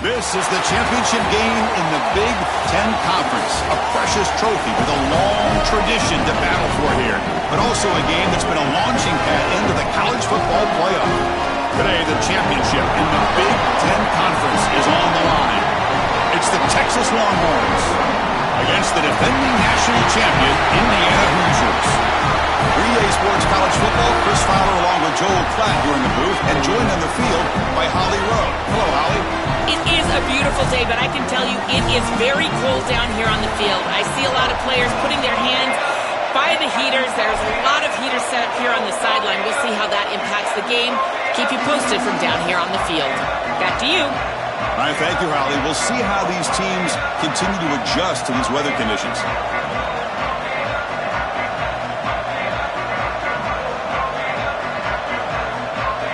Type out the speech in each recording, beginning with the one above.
This is the championship game in the Big Ten Conference. A precious trophy with a long tradition to battle for here, but also a game that's been a launching pad into the college football playoff. Today, the championship in the Big Ten Conference is on the line. It's the Texas Longhorns against the defending national champion, Indiana Hoosiers. 3A Sports College Football, Chris Fowler along with Joel Klatt here in the booth, and joined on the field by Holly Rowe. Hello, Holly. It is a beautiful day, but I can tell you it is very cold down here on the field. I see a lot of players putting their hands by the heaters. There's a lot of heaters set up here on the sideline. We'll see how that impacts the game. Keep you posted from down here on the field. Back to you. All right, thank you, Holly. We'll see how these teams continue to adjust to these weather conditions.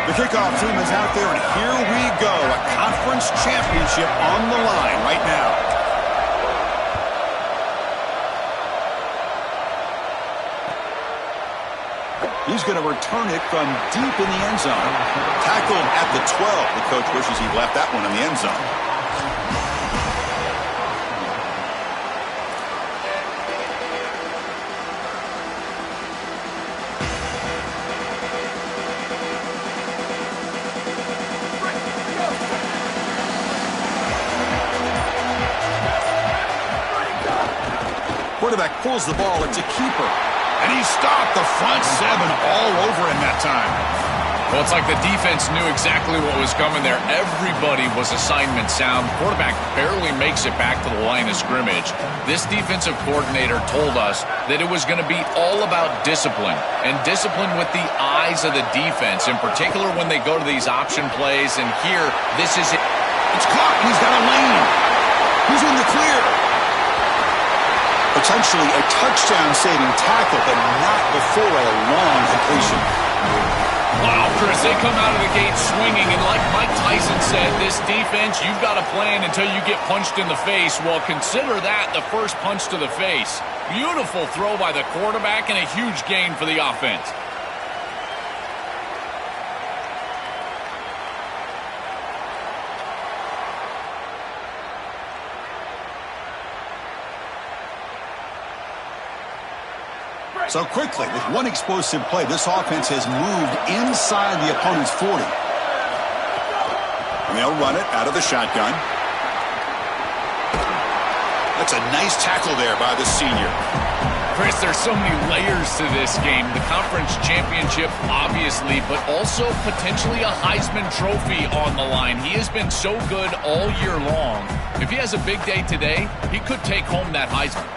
The kickoff team is out there, and here we go. A conference championship on the line right now. He's going to return it from deep in the end zone. Tackled at the 12. The coach wishes he'd left that one in the end zone. Quarterback pulls the ball. It's a keeper. And he stopped the front seven all over him that time. Well, it's like the defense knew exactly what was coming there. Everybody was assignment sound. Quarterback barely makes it back to the line of scrimmage. This defensive coordinator told us that it was going to be all about discipline, and discipline with the eyes of the defense, in particular when they go to these option plays. And here, this is it. It's caught, and he's got a lane. He's in the clear. Potentially a touchdown-saving tackle, but not before a long completion. Wow, Chris, they come out of the gate swinging, and like Mike Tyson said, this defense, you've got to plan until you get punched in the face. Well, consider that the first punch to the face. Beautiful throw by the quarterback and a huge gain for the offense. So quickly, with one explosive play, this offense has moved inside the opponent's 40. And they'll run it out of the shotgun. That's a nice tackle there by the senior. Chris, there's so many layers to this game. The conference championship, obviously, but also potentially a Heisman Trophy on the line. He has been so good all year long. If he has a big day today, he could take home that Heisman.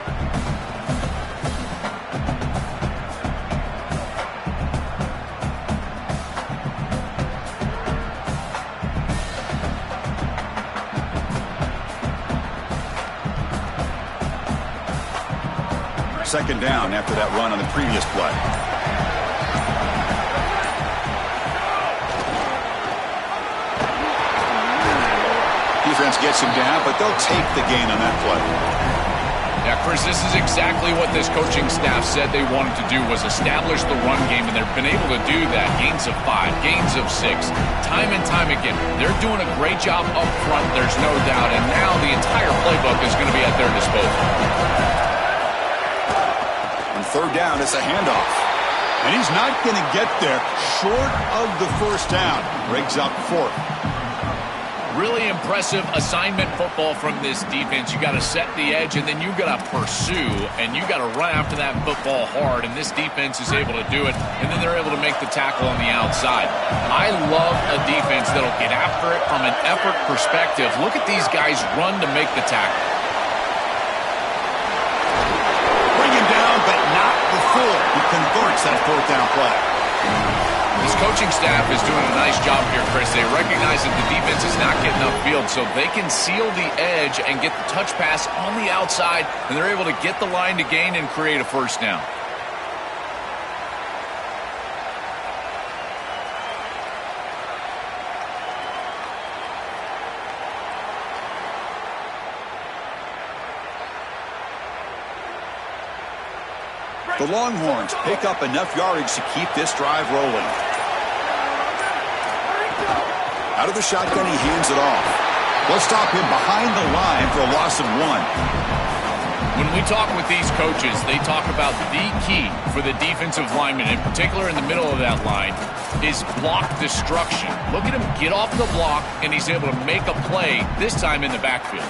Second down after that run on the previous play. Defense gets him down, but they'll take the gain on that play. Yeah, Chris, this is exactly what this coaching staff said they wanted to do, was establish the run game, and they've been able to do that. Gains of 5, gains of 6, time and time again. They're doing a great job up front, there's no doubt, and now the entire playbook is going to be at their disposal. Third down, it's a handoff. And he's not going to get there short of the first down. Breaks up fourth. Really impressive assignment football from this defense. You got to set the edge, and then you got to pursue, and you got to run after that football hard, and this defense is able to do it, and then they're able to make the tackle on the outside. I love a defense that'll get after it from an effort perspective. Look at these guys run to make the tackle. He converts that fourth down play. This coaching staff is doing a nice job here, Chris. They recognize that the defense is not getting upfield, so they can seal the edge and get the touch pass on the outside, and they're able to get the line to gain and create a first down. The Longhorns pick up enough yardage to keep this drive rolling. Out of the shotgun, he hands it off. They'll stop him behind the line for a loss of 1. When we talk with these coaches, they talk about the key for the defensive lineman, in particular in the middle of that line, is block destruction. Look at him get off the block, and he's able to make a play, this time in the backfield.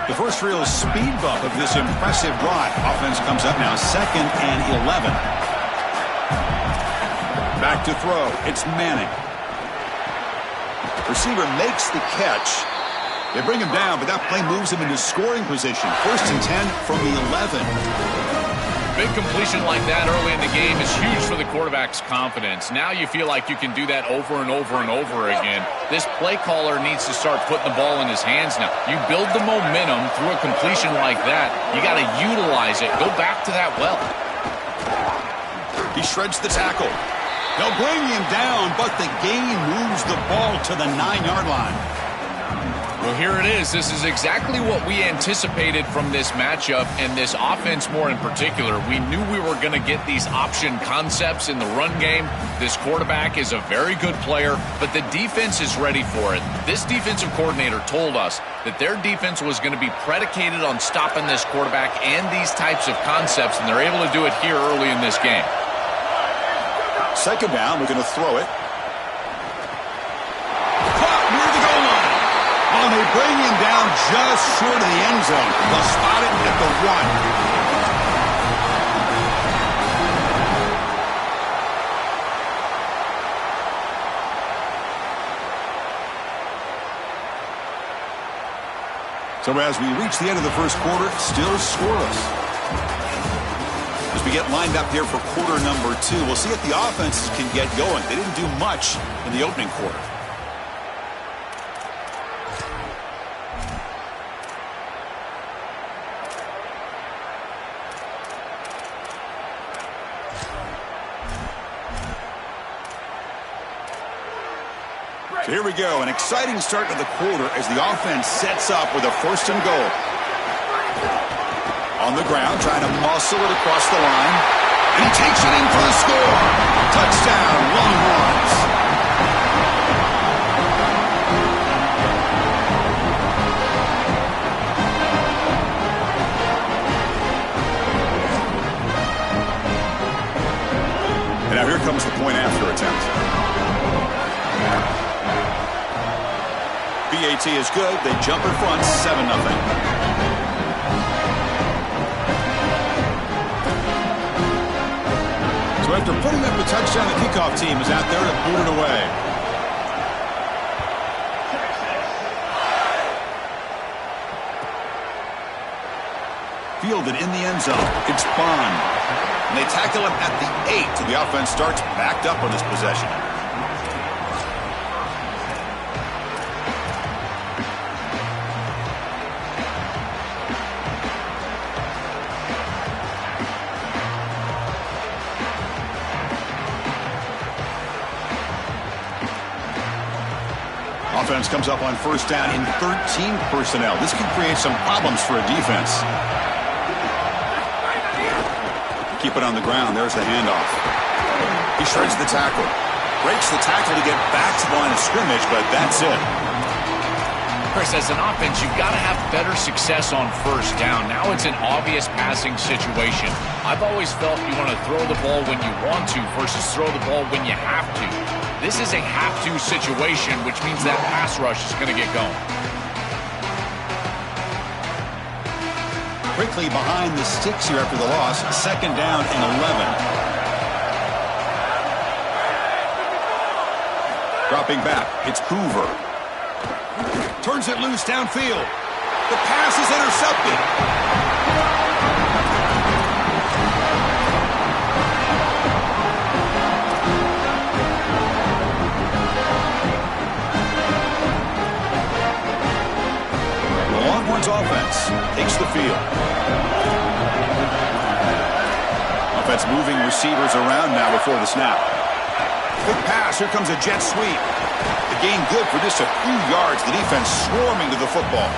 The first real speed bump of this impressive drive. Offense comes up now, 2nd and 11. Back to throw. It's Manning. Receiver makes the catch. They bring him down, but that play moves him into scoring position. 1st and 10 from the 11. Big completion like that early in the game is huge for the quarterback's confidence. Now you feel like you can do that over and over and over again. This play caller needs to start putting the ball in his hands now. You build the momentum through a completion like that. You got to utilize it. Go back to that well. He shreds the tackle. They'll bring him down, but the gain moves the ball to the 9-yard line. Well, here it is. This is exactly what we anticipated from this matchup and this offense more in particular. We knew we were going to get these option concepts in the run game. This quarterback is a very good player, but the defense is ready for it. This defensive coordinator told us that their defense was going to be predicated on stopping this quarterback and these types of concepts, and they're able to do it here early in this game. 2nd down, we're going to throw it. Caught near the goal line. Oh, they bring him down just short of the end zone. They'll spot it at the 1. So as we reach the end of the first quarter, still scoreless. As we get lined up here for quarter number 2, we'll see if the offenses can get going. They didn't do much in the opening quarter. So here we go, an exciting start to the quarter as the offense sets up with a 1st and goal. On the ground, trying to muscle it across the line. He takes it in for the score. Touchdown, Longhorns. And now here comes the point after attempt. BAT is good. They jump in front, 7-0. So after putting up a touchdown, the kickoff team is out there to boot it away. Fielded in the end zone. It's Bond. And they tackle him at the 8, so the offense starts backed up on this possession. Offense comes up on 1st down in 13 personnel. This can create some problems for a defense. Keep it on the ground. There's the handoff. He shreds the tackle. Breaks the tackle to get back to the line of scrimmage, but that's it. Chris, as an offense, you've got to have better success on 1st down. Now it's an obvious passing situation. I've always felt you want to throw the ball when you want to versus throw the ball when you have to. This is a have-to situation, which means that pass rush is going to get going. Quickly behind the sticks here after the loss. 2nd down and 11. Dropping back, it's Hoover. Turns it loose downfield. The pass is intercepted. Offense takes the field. Offense moving receivers around now before the snap. Quick pass. Here comes a jet sweep. The gain good for just a few yards. The defense swarming to the football.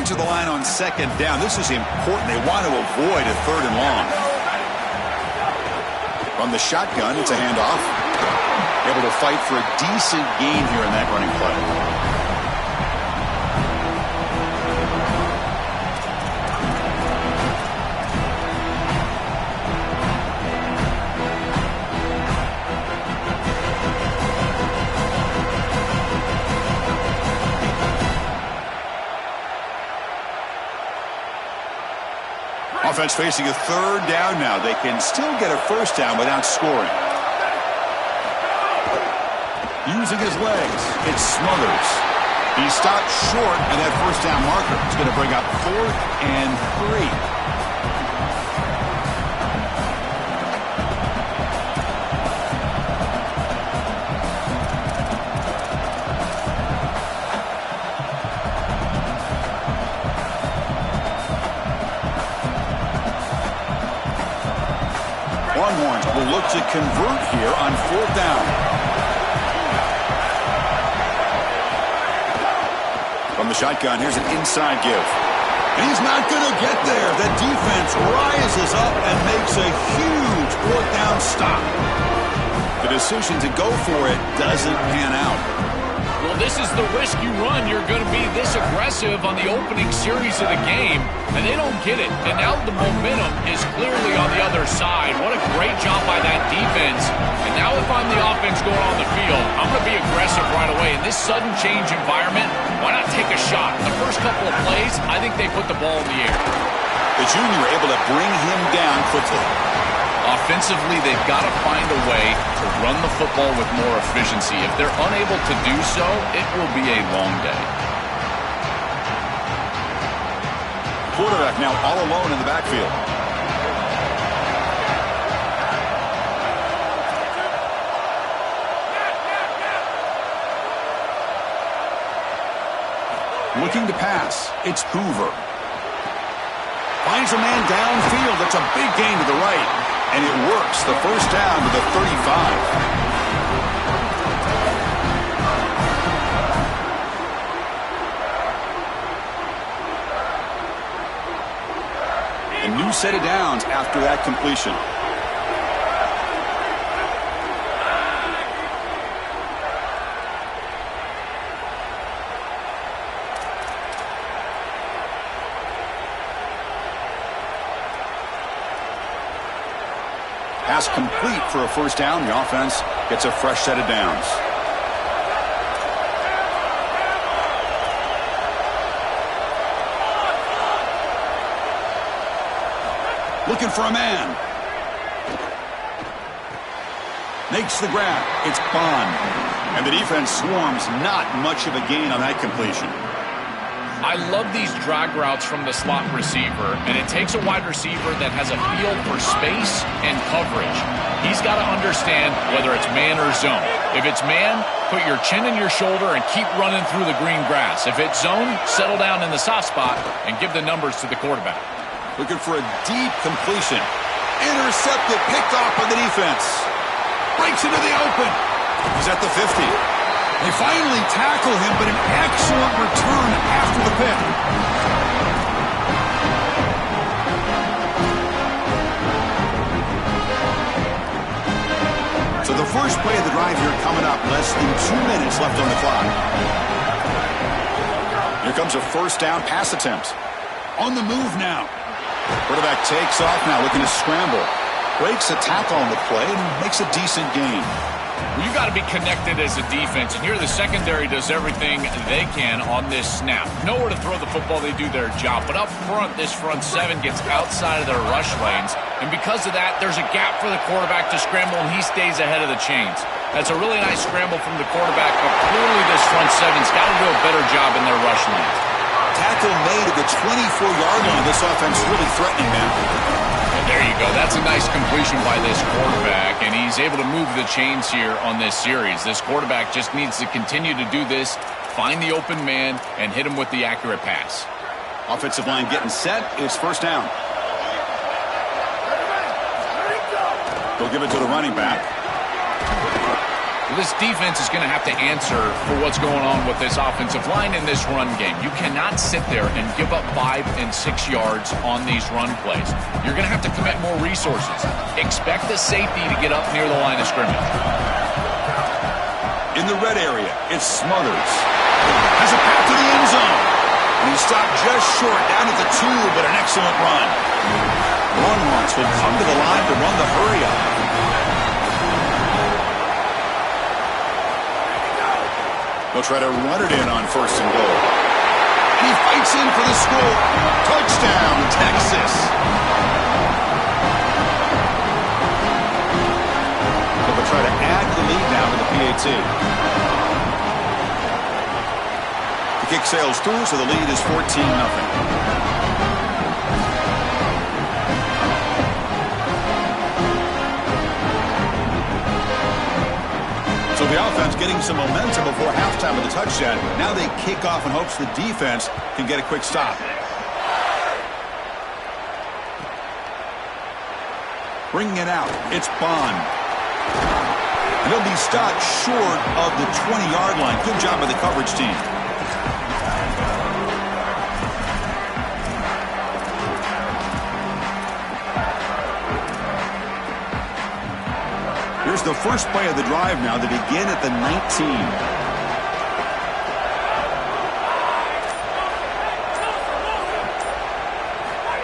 Returning to the line on second down. This is important. They want to avoid a third and long. From the shotgun, it's a handoff. Able to fight for a decent gain here in that running play. Offense facing a third down now. They can still get a first down without scoring. Using his legs, it's Smothers. He stopped short at that first down marker. It's going to bring up 4th and 3. Longhorns will look to convert here on 4th down. From the shotgun, here's an inside give. And he's not going to get there. The defense rises up and makes a huge 4th down stop. The decision to go for it doesn't pan out. Well, this is the risk you run. You're going to be this aggressive on the opening series of the game, and they don't get it. And now the momentum is clearly on the other side. What a great job by that defense. And now if I'm the offense going on the field, I'm going to be aggressive right away. In this sudden change environment, why not take a shot? The first couple of plays, I think they put the ball in the air. The junior able to bring him down quickly. Offensively, they've got to find a way to run the football with more efficiency. If they're unable to do so, it will be a long day. Quarterback now all alone in the backfield. Looking to pass. It's Hoover. Finds a man downfield. That's a big gain to the right. And it works. The first down to the 35. A new set of downs after that completion. Pass complete for a first down. The offense gets a fresh set of downs. Looking for a man. Makes the grab. It's Bond. And the defense swarms. Not much of a gain on that completion. I love these drag routes from the slot receiver, and it takes a wide receiver that has a feel for space and coverage. He's got to understand whether it's man or zone. If it's man, put your chin in your shoulder and keep running through the green grass. If it's zone, settle down in the soft spot and give the numbers to the quarterback. Looking for a deep completion. Intercepted, picked off by the defense. Breaks into the open. He's at the 50. They finally tackle him, but an excellent return after the pick. So the first play of the drive here coming up. Less than 2 minutes left on the clock. Here comes a first down pass attempt. On the move now. Quarterback takes off now, looking to scramble. Breaks a tackle on the play and makes a decent gain. Well, you got to be connected as a defense, and here the secondary does everything they can on this snap. Nowhere to throw the football, they do their job. But up front, this front seven gets outside of their rush lanes, and because of that, there's a gap for the quarterback to scramble, and he stays ahead of the chains. That's a really nice scramble from the quarterback, but clearly this front seven's got to do a better job in their rush lanes. Tackle made at the 24-yard line. This offense really threatening now. And there you go. That's a nice completion by this quarterback, and he's able to move the chains here on this series. This quarterback just needs to continue to do this, find the open man, and hit him with the accurate pass. Offensive line getting set. It's first down. They'll give it to the running back. Well, this defense is going to have to answer for what's going on with this offensive line in this run game. You cannot sit there and give up 5 and 6 yards on these run plays. You're going to have to commit more resources. Expect the safety to get up near the line of scrimmage. In the red area, it's Smothers. Has a path to the end zone. And he stopped just short down at the 2, but an excellent run. Longhorns will come to the line to run the hurry-up. They'll try to run it in on 1st and goal. And he fights in for the score. Touchdown, Texas. They'll try to add to the lead now with the PAT. The kick sails through, so the lead is 14-0. So the offense getting some momentum before halftime with the touchdown. Now they kick off in hopes the defense can get a quick stop. Bringing it out, it's Bond. And he'll be stopped short of the 20-yard line. Good job by the coverage team. Here's the first play of the drive now. They begin at the 19.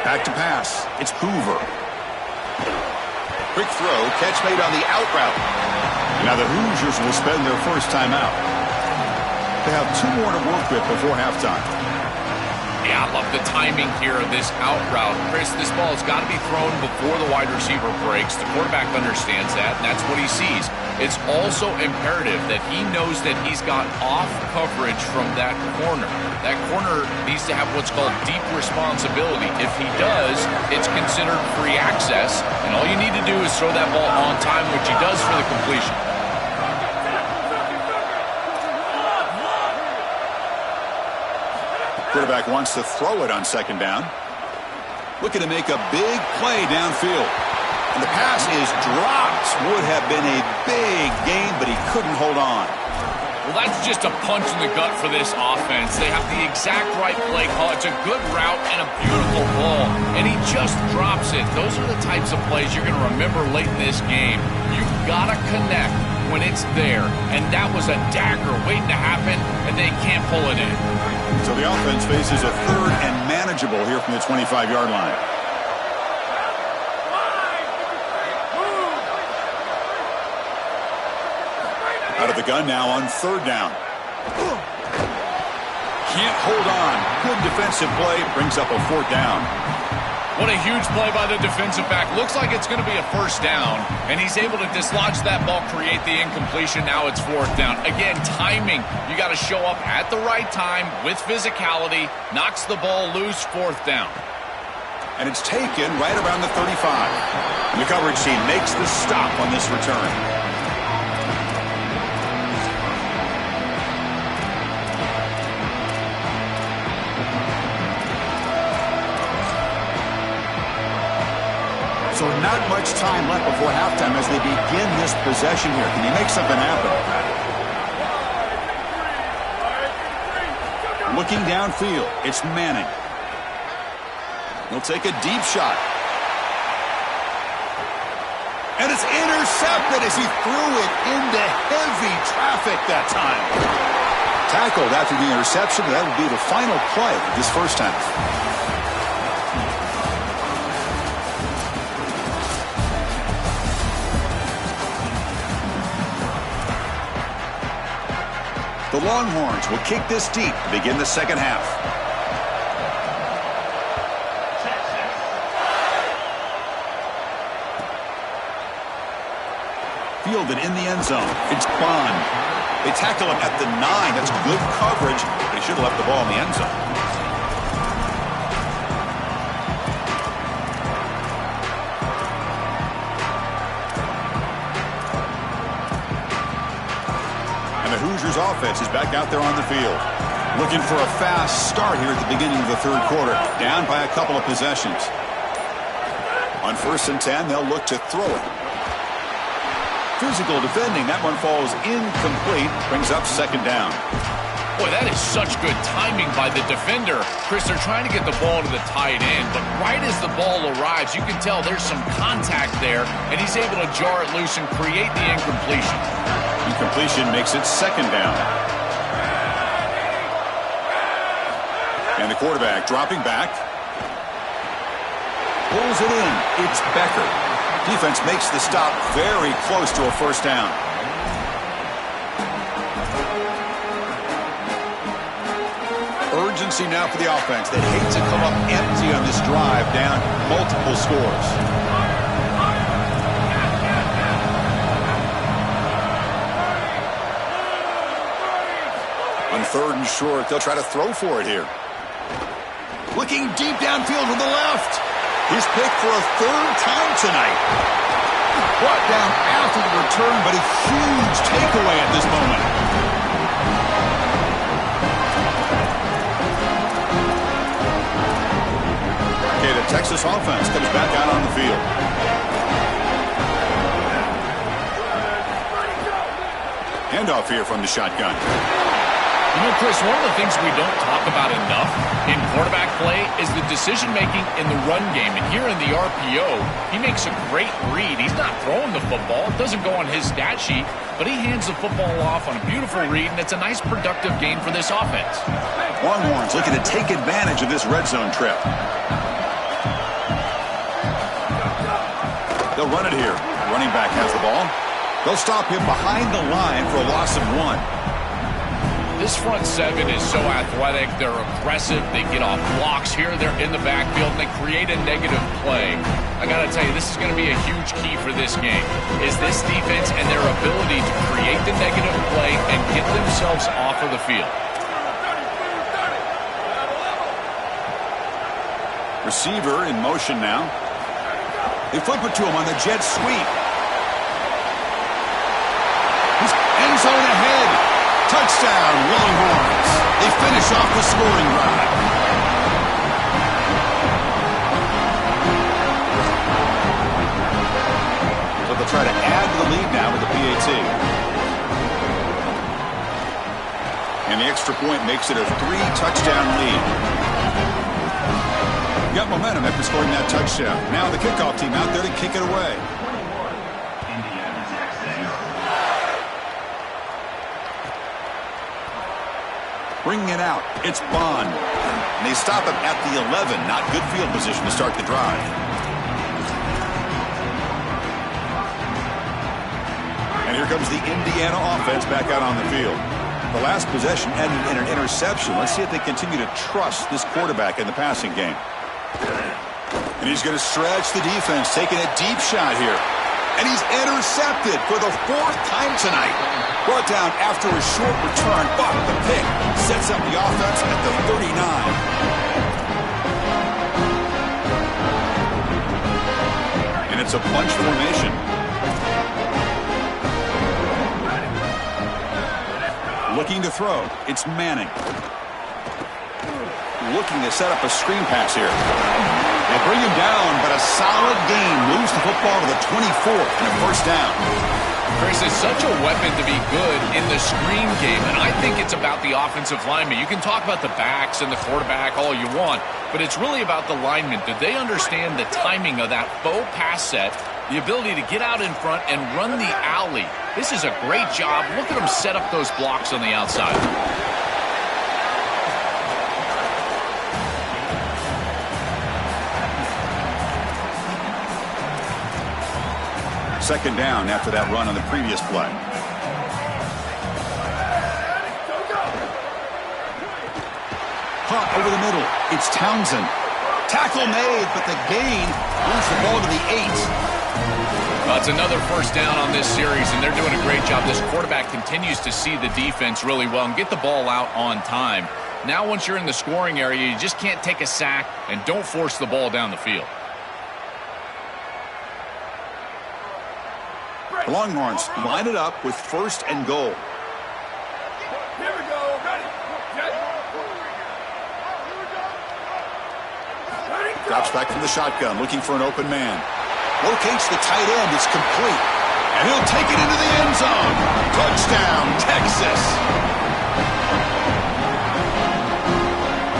Back to pass. It's Hoover. Quick throw. Catch made on the out route. Now the Hoosiers will spend their first time out. They have 2 more to work with before halftime. Yeah, I love the timing here of this out route. Chris, this ball has got to be thrown before the wide receiver breaks. The quarterback understands that, and that's what he sees. It's also imperative that he knows that he's got off coverage from that corner. That corner needs to have what's called deep responsibility. If he does, it's considered free access, and all you need to do is throw that ball on time, which he does for the completion. Quarterback wants to throw it on 2nd down. Looking to make a big play downfield. And the pass is dropped. Would have been a big gain, but he couldn't hold on. Well, that's just a punch in the gut for this offense. They have the exact right play call. It's a good route and a beautiful ball, and he just drops it. Those are the types of plays you're going to remember late in this game. You've got to connect when it's there, and that was a dagger waiting to happen, and they can't pull it in. So the offense faces a 3rd and manageable here from the 25-yard line. Out of the gun now on 3rd down. Can't hold on. Good defensive play. Brings up a 4th down. What a huge play by the defensive back. Looks like it's going to be a 1st down, and he's able to dislodge that ball, create the incompletion. Now it's 4th down. Again, timing. You got to show up at the right time with physicality. Knocks the ball loose, 4th down. And it's taken right around the 35. And the coverage team makes the stop on this return. So not much time left before halftime as they begin this possession here. Can he make something happen? Looking downfield, it's Manning. He'll take a deep shot. And it's intercepted as he threw it into heavy traffic that time. Tackled after the interception, and that would be the final play of this first half. The Longhorns will kick this deep to begin the second half. Fielded in the end zone. It's Bond. They tackle him at the 9. That's good coverage, but he should have left the ball in the end zone. Hoosiers offense is back out there on the field. Looking for a fast start here at the beginning of the 3rd quarter. Down by a couple of possessions. On 1st and 10, they'll look to throw it. Physical defending. That one falls incomplete. Brings up second down. Boy, that is such good timing by the defender. Chris, they're trying to get the ball to the tight end, but right as the ball arrives, you can tell there's some contact there, and he's able to jar it loose and create the incompletion. Incompletion makes it second down. And the quarterback dropping back. Pulls it in. It's Becker. Defense makes the stop very close to a first down. Urgency now for the offense. They hate to come up empty on this drive, down multiple scores. On third and short, they'll try to throw for it here. Looking deep downfield to the left. He's picked for a third time tonight. Brought down after the return, but a huge takeaway at this moment. Okay, the Texas offense comes back out on the field. Handoff here from the shotgun. You know, Chris, one of the things we don't talk about enough in quarterback play is the decision-making in the run game. And here in the RPO, he makes a great read. He's not throwing the football. It doesn't go on his stat sheet, but he hands the football off on a beautiful read, and it's a nice, productive game for this offense. Longhorns looking to take advantage of this red zone trip. They'll run it here. Running back has the ball. They'll stop him behind the line for a loss of 1. This front seven is so athletic. They're aggressive. They get off blocks here. They're in the backfield, and they create a negative play. I got to tell you, this is going to be a huge key for this game, is this defense and their ability to create the negative play and get themselves off of the field. Receiver in motion now. They flip it to him on the jet sweep. He's end zone ahead. Touchdown, Longhorns. They finish off the scoring drive. So they'll try to add to the lead now with the PAT. And the extra point makes it a 3-touchdown lead. Got momentum after scoring that touchdown. Now the kickoff team out there to kick it away. Bringing it out, it's Bond. And they stop him at the 11. Not good field position to start the drive. And here comes the Indiana offense back out on the field. The last possession ended in an interception. Let's see if they continue to trust this quarterback in the passing game. And he's going to stretch the defense, taking a deep shot here. And he's intercepted for the 4th time tonight. Brought down after a short return, but the pick sets up the offense at the 39. And it's a bunch formation. Looking to throw. It's Manning. Looking to set up a screen pass here. They bring him down, but a solid gain moves the football to the 24th and a first down. Chris, it's such a weapon to be good in the screen game, and I think it's about the offensive lineman. You can talk about the backs and the quarterback all you want, but it's really about the linemen. Do they understand the timing of that faux pass set, the ability to get out in front and run the alley? This is a great job. Look at them set up those blocks on the outside. Second down after that run on the previous play. Caught over the middle. It's Townsend. Tackle made, but the gain moves the ball to the 8. Well, it's another first down on this series, and they're doing a great job. This quarterback continues to see the defense really well and get the ball out on time. Now once you're in the scoring area, you just can't take a sack and don't force the ball down the field. The Longhorns line it up with 1st and goal. Here we go. Ready. Drops back from the shotgun, looking for an open man. Locates the tight end. It's complete. And he'll take it into the end zone. Touchdown, Texas.